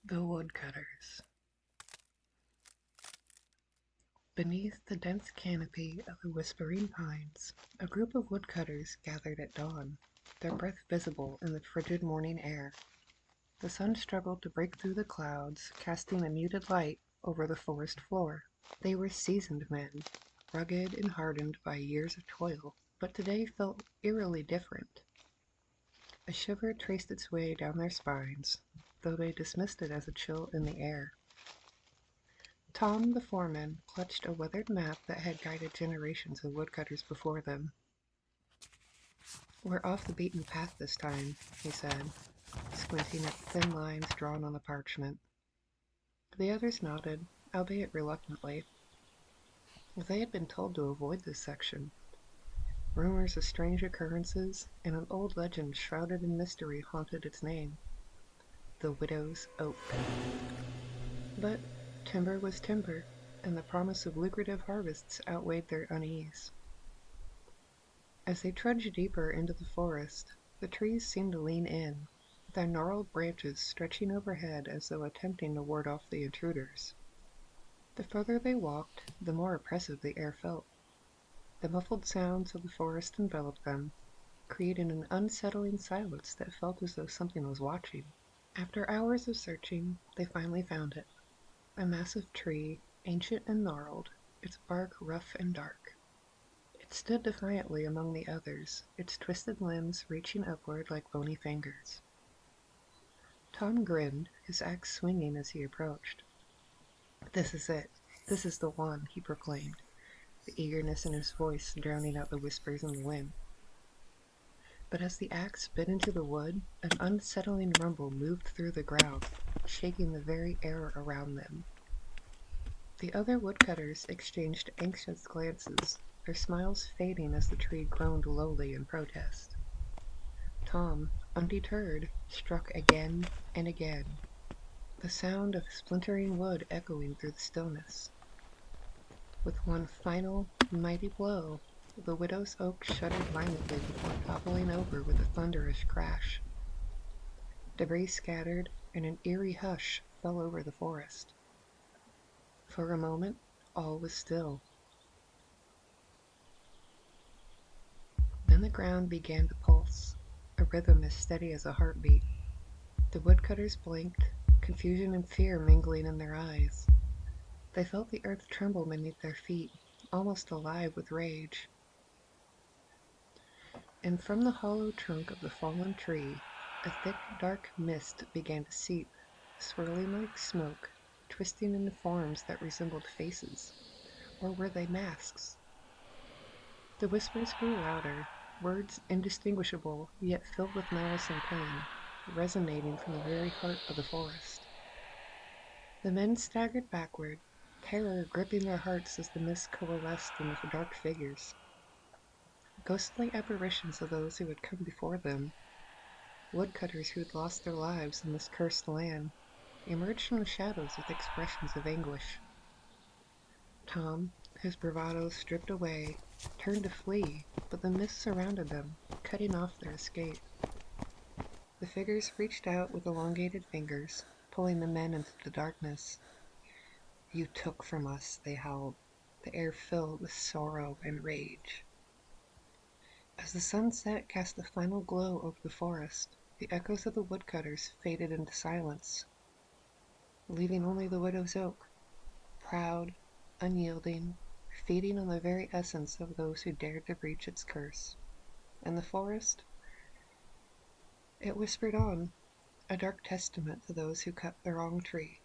The Woodcutters. Beneath the dense canopy of the whispering pines, a group of woodcutters gathered at dawn, their breath visible in the frigid morning air. The sun struggled to break through the clouds, casting a muted light over the forest floor. They were seasoned men, rugged and hardened by years of toil, but today felt eerily different. A shiver traced its way down their spines, though they dismissed it as a chill in the air. Tom, the foreman, clutched a weathered map that had guided generations of woodcutters before them. "We're off the beaten path this time," he said, squinting at the thin lines drawn on the parchment. The others nodded, albeit reluctantly. They had been told to avoid this section. Rumors of strange occurrences and an old legend shrouded in mystery haunted its name: the Widow's Oak. But timber was timber, and the promise of lucrative harvests outweighed their unease. As they trudged deeper into the forest, the trees seemed to lean in, their gnarled branches stretching overhead as though attempting to ward off the intruders. The further they walked, the more oppressive the air felt. The muffled sounds of the forest enveloped them, creating an unsettling silence that felt as though something was watching. After hours of searching, they finally found it. A massive tree, ancient and gnarled, its bark rough and dark. It stood defiantly among the others, its twisted limbs reaching upward like bony fingers. Tom grinned, his axe swinging as he approached. "This is it. This is the one," he proclaimed, the eagerness in his voice drowning out the whispers in the wind. But as the axe bit into the wood, an unsettling rumble moved through the ground, shaking the very air around them. The other woodcutters exchanged anxious glances, their smiles fading as the tree groaned lowly in protest. Tom, undeterred, struck again and again, the sound of splintering wood echoing through the stillness. With one final, mighty blow, the widow's oak shuddered violently before toppling over with a thunderous crash. Debris scattered, and an eerie hush fell over the forest. For a moment, all was still. Then the ground began to pulse, a rhythm as steady as a heartbeat. The woodcutters blinked, confusion and fear mingling in their eyes. They felt the earth tremble beneath their feet, almost alive with rage. And from the hollow trunk of the fallen tree, a thick, dark mist began to seep, swirling like smoke, twisting into forms that resembled faces. Or were they masks? The whispers grew louder, words indistinguishable, yet filled with malice and pain, resonating from the very heart of the forest. The men staggered backward, terror gripping their hearts as the mist coalesced in the dark figures. Ghostly apparitions of those who had come before them, woodcutters who had lost their lives in this cursed land, emerged from the shadows with expressions of anguish. Tom, his bravado stripped away, turned to flee, but the mist surrounded them, cutting off their escape. The figures reached out with elongated fingers, pulling the men into the darkness. "You took from us," they howled, the air filled with sorrow and rage. As the sunset cast a final glow over the forest, the echoes of the woodcutters faded into silence, leaving only the widow's oak, proud, unyielding, feeding on the very essence of those who dared to breach its curse. And the forest? It whispered on, a dark testament to those who cut the wrong tree.